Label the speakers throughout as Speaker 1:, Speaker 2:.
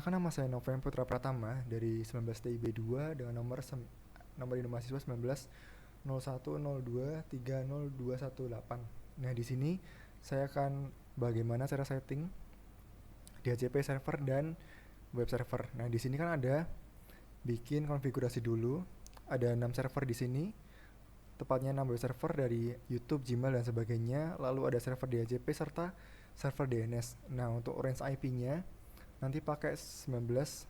Speaker 1: Perkenalkan, nama saya Novem Putra Pratama dari 19TIB2 dengan nomor induk mahasiswa 19 0102302218. Nah, di sini saya akan bagaimana cara setting DHCP server dan web server. Nah, di sini kan ada bikin konfigurasi dulu. Ada 6 server di sini. Tepatnya 6 web server dari YouTube, Gmail dan sebagainya. Lalu ada server DHCP serta server DNS. Nah, untuk range IP-nya nanti pakai 1.25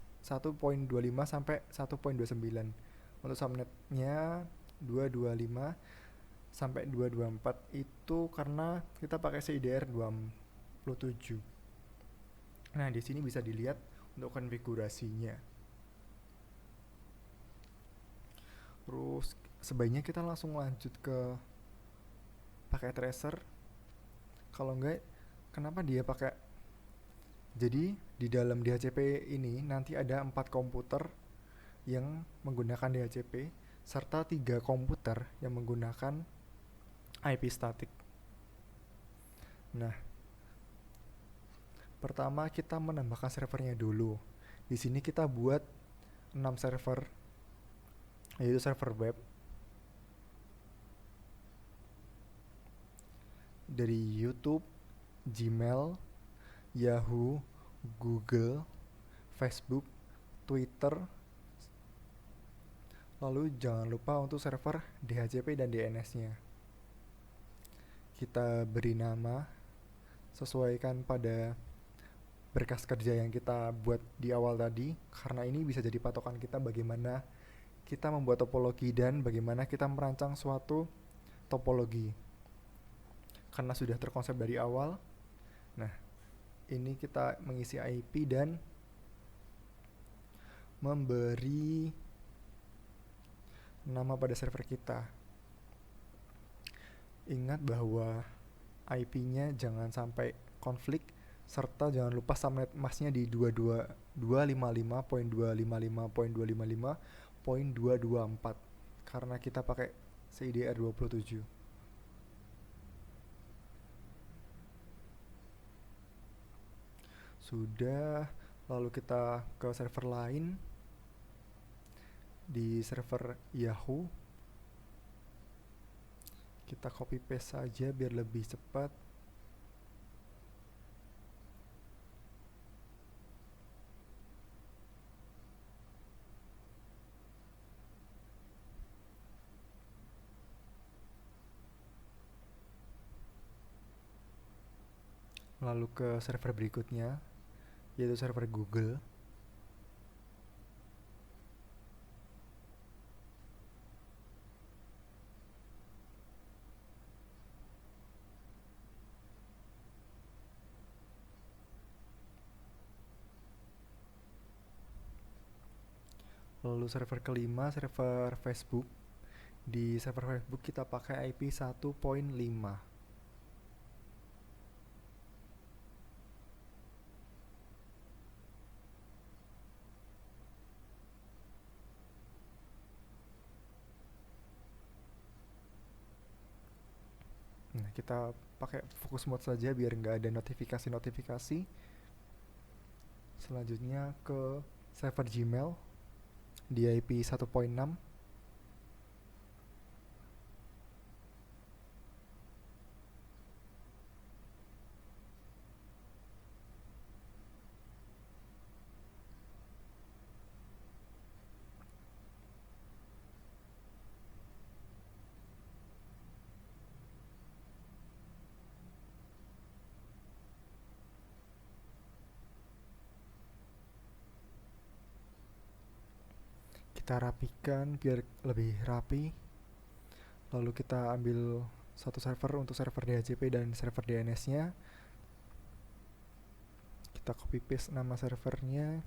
Speaker 1: sampai 1.29. Untuk subnetnya 225 sampai 224 itu karena kita pakai CIDR 27. Nah, di sini bisa dilihat untuk konfigurasinya. Terus sebaiknya kita langsung lanjut ke pakai tracer. Kalau enggak, kenapa dia pakai, jadi di dalam DHCP ini nanti ada 4 komputer yang menggunakan DHCP serta 3 komputer yang menggunakan IP static. Nah, pertama kita menambahkan servernya dulu. Di sini kita buat 6 server, yaitu server web dari YouTube, Gmail, Yahoo, Google, Facebook, Twitter. Lalu jangan lupa untuk server DHCP dan DNS-nya. Kita beri nama, sesuaikan pada berkas kerja yang kita buat di awal tadi, karena ini bisa jadi patokan kita bagaimana kita membuat topologi dan bagaimana kita merancang suatu topologi. Karena sudah terkonsep dari awal. Nah, ini kita mengisi IP dan memberi nama pada server kita. Ingat bahwa IP-nya jangan sampai konflik, serta jangan lupa subnet masknya di 255.255.255.224 karena kita pakai CIDR 27. Sudah, lalu kita ke server lain. Di server Yahoo kita copy paste saja biar lebih cepat. Lalu ke server berikutnya, yaitu server Google. Lalu server kelima, server Facebook. Di server Facebook kita pakai IP 1.5. Nah, kita pakai focus mode saja biar nggak ada notifikasi-notifikasi. Selanjutnya ke server Gmail di IP 1.6. Kita rapikan biar lebih rapi. Lalu kita ambil satu server untuk server DHCP dan server DNS-nya. Kita copy paste nama servernya.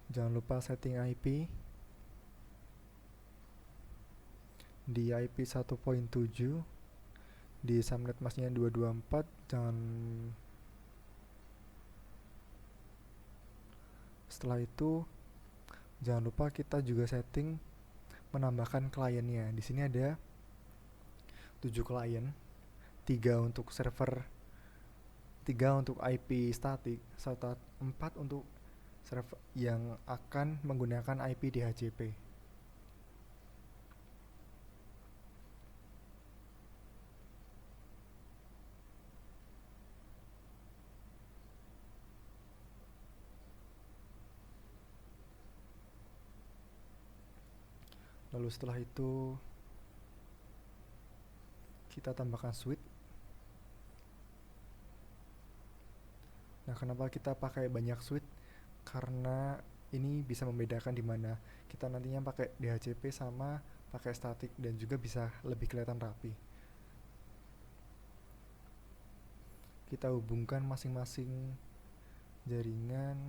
Speaker 1: Jangan lupa setting IP di IP 1.7, di subnet masknya 224. Setelah itu jangan lupa kita juga setting menambahkan kliennya. Di sini ada 7 klien, 3 untuk server, 3 untuk IP static, serta 4 untuk server yang akan menggunakan IP DHCP. Lalu setelah itu kita tambahkan suite. Nah, kenapa kita pakai banyak suite? Karena ini bisa membedakan di mana kita nantinya pakai DHCP sama pakai static, dan juga bisa lebih kelihatan rapi. Kita hubungkan masing-masing jaringan.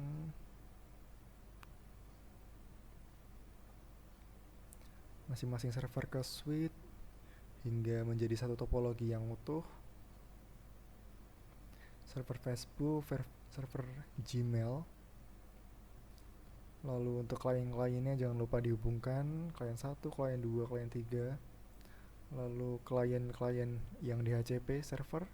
Speaker 1: Masing-masing server ke suite hingga menjadi satu topologi yang utuh. Server Facebook, server Gmail. Lalu untuk klien-kliennya jangan lupa dihubungkan, klien 1, klien 2, klien 3. Lalu klien-klien yang DHCP server.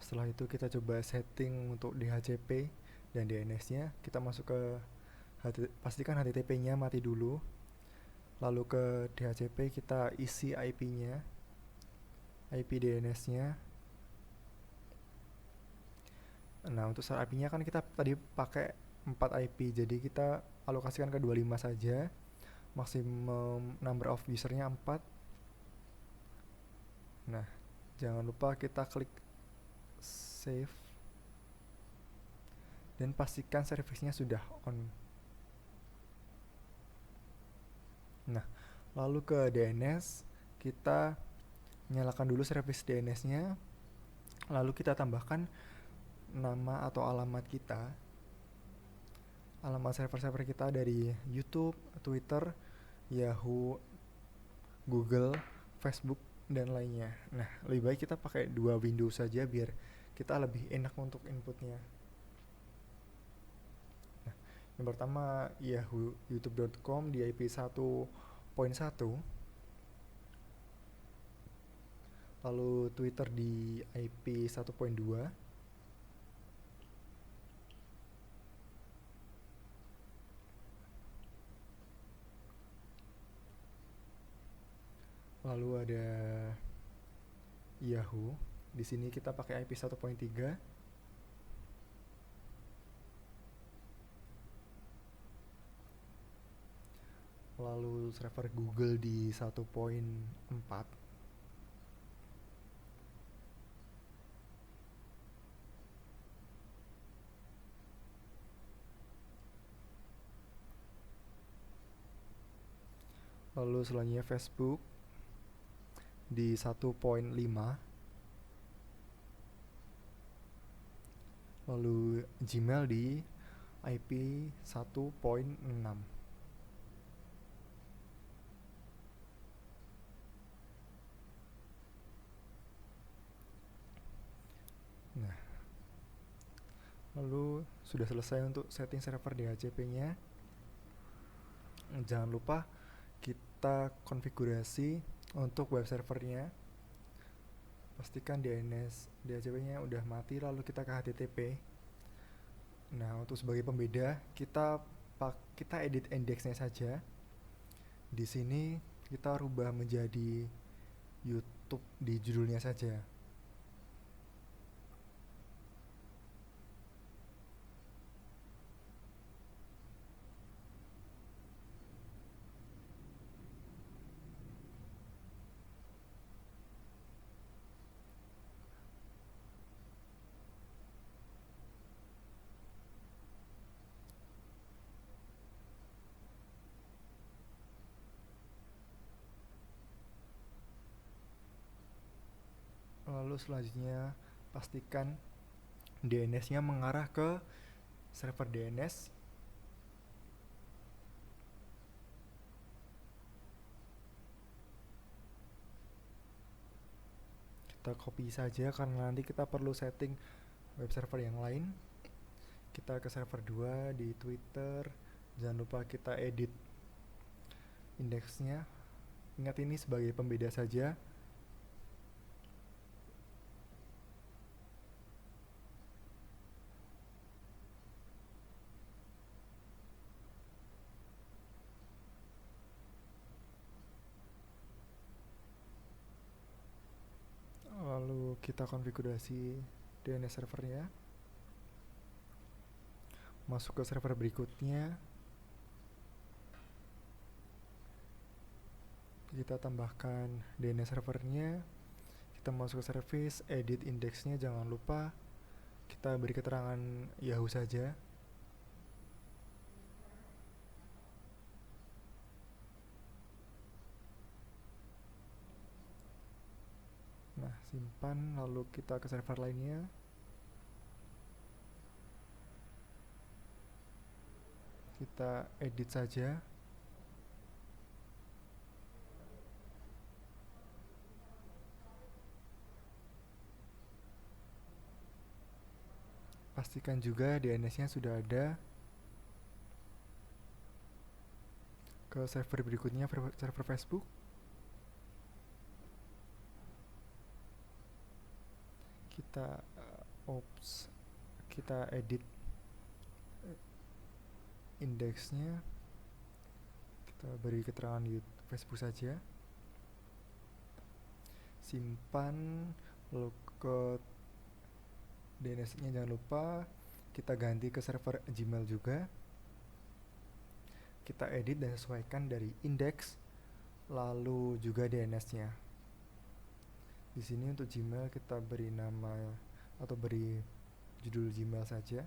Speaker 1: Setelah itu kita coba setting untuk DHCP dan DNS-nya. Kita masuk ke pastikan HTTP-nya mati dulu. Lalu ke DHCP kita isi IP-nya, IP DNS-nya. Nah, untuk share IP-nya kan kita tadi pakai 4 IP, jadi kita alokasikan ke 25 saja. Maximum number of usernya 4. Nah, jangan lupa kita klik save dan pastikan service-nya sudah on. Nah, lalu ke DNS, kita nyalakan dulu service DNS-nya, lalu kita tambahkan nama atau alamat kita, alamat server-server kita dari YouTube, Twitter, Yahoo, Google, Facebook, dan lainnya. Nah, lebih baik kita pakai 2 window saja biar kita lebih enak untuk inputnya. Nah, yang pertama Yahoo youtube.com di IP 1.1, lalu Twitter di IP 1.2, lalu ada Yahoo. Di sini kita pakai IP 1.3. Lalu server Google di 1.4. Lalu selanjutnya Facebook di 1.5. Lalu Gmail di IP 1.6. Nah, lalu sudah selesai untuk setting server DHCP-nya. Jangan lupa kita konfigurasi untuk web servernya. Pastikan DNS DHCP-nya udah mati, lalu kita ke HTTP. Nah, untuk sebagai pembeda kita edit indeksnya saja. Di sini kita rubah menjadi YouTube di judulnya saja. Lalu selanjutnya pastikan DNS-nya mengarah ke server DNS. Kita copy saja karena nanti kita perlu setting web server yang lain. Kita ke server 2 di Twitter Jangan lupa kita edit indeksnya. Ingat ini sebagai pembeda saja. Lalu kita konfigurasi DNS servernya. Masuk ke server berikutnya. Kita tambahkan DNS servernya. Kita masuk ke service, edit indeksnya, jangan lupa kita beri keterangan Yahoo saja. Nah, simpan, lalu kita ke server lainnya. Kita edit saja. Pastikan juga DNS-nya sudah ada. Ke server berikutnya, server Facebook. Kita edit indeksnya. Kita beri keterangan di Facebook saja. Simpan, lalu ke DNS-nya jangan lupa kita ganti ke server Gmail juga. Kita edit dan sesuaikan dari indeks, lalu juga DNS-nya. Di sini untuk Gmail kita beri nama atau beri judul Gmail saja.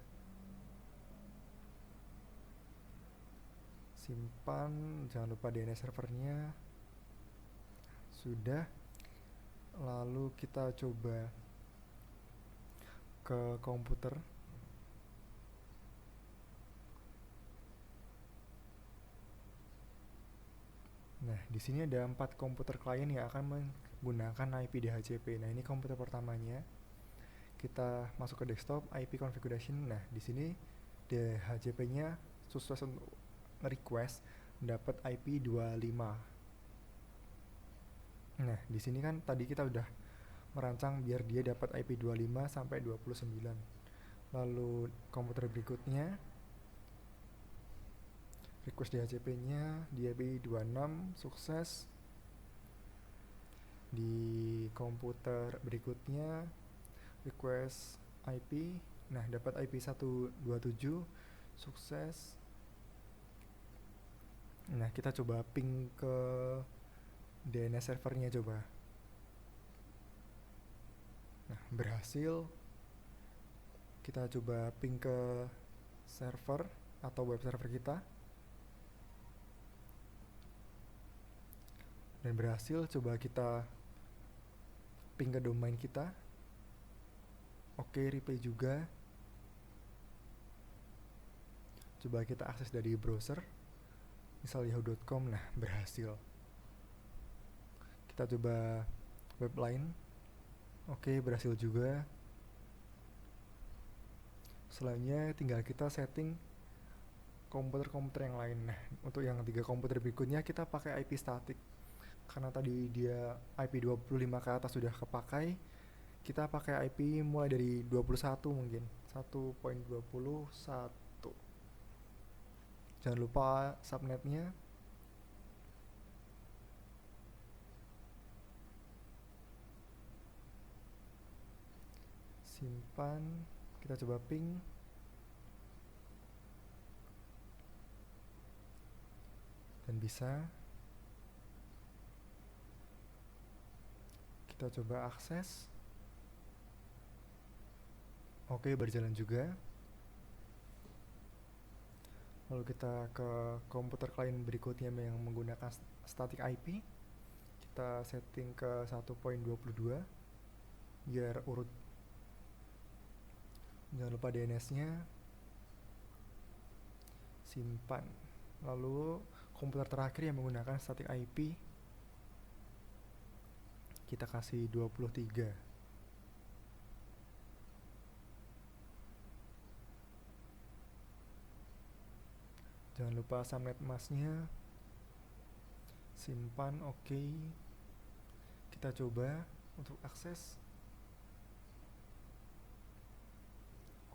Speaker 1: Simpan, jangan lupa DNS servernya. Sudah. Lalu kita coba ke komputer. Nah, di sini ada 4 komputer klien yang akan menggunakan IP DHCP. Nah, ini komputer pertamanya. Kita masuk ke desktop, IP configuration. Nah, di sini DHCP-nya sukses untuk request dapat IP 25. Nah, di sini kan tadi kita udah merancang biar dia dapat IP 25 sampai 29. Lalu komputer berikutnya request DHCP-nya di IP 26 sukses. Di komputer berikutnya request IP, nah dapat IP 127 sukses. Nah, kita coba ping ke DNS servernya coba. Nah, berhasil. Kita coba ping ke server atau web server kita. Dan berhasil. Coba kita ping ke domain kita. Oke, replay juga. Coba kita akses dari browser, misal yahoo.com. Nah, berhasil. Kita coba web lain. Oke, berhasil juga. Selanjutnya tinggal kita setting komputer-komputer yang lain. Nah, untuk yang 3 komputer berikutnya kita pakai IP static. Karena tadi dia IP 25 ke atas sudah kepakai, kita pakai IP mulai dari 21 mungkin. 1.21. Jangan lupa subnetnya. Simpan, kita coba ping. Dan bisa. Kita coba akses. Oke, berjalan juga. Lalu kita ke komputer klien berikutnya yang menggunakan static IP. Kita setting ke 1.22 biar urut. Jangan lupa DNS-nya. Simpan. Lalu komputer terakhir yang menggunakan static IP kita kasih 23. Jangan lupa subnet masnya, simpan. Oke, kita coba untuk akses.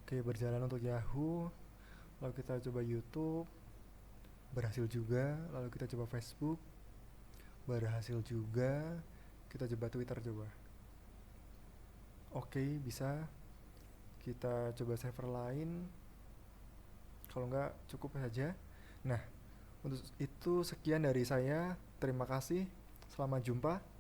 Speaker 1: Oke, berjalan untuk Yahoo. Lalu kita coba YouTube, berhasil juga. Lalu kita coba Facebook, berhasil juga. Kita coba Twitter coba. Oke, bisa. Kita coba server lain. Kalau enggak, cukup saja. Nah, untuk itu sekian dari saya. Terima kasih. Selamat jumpa.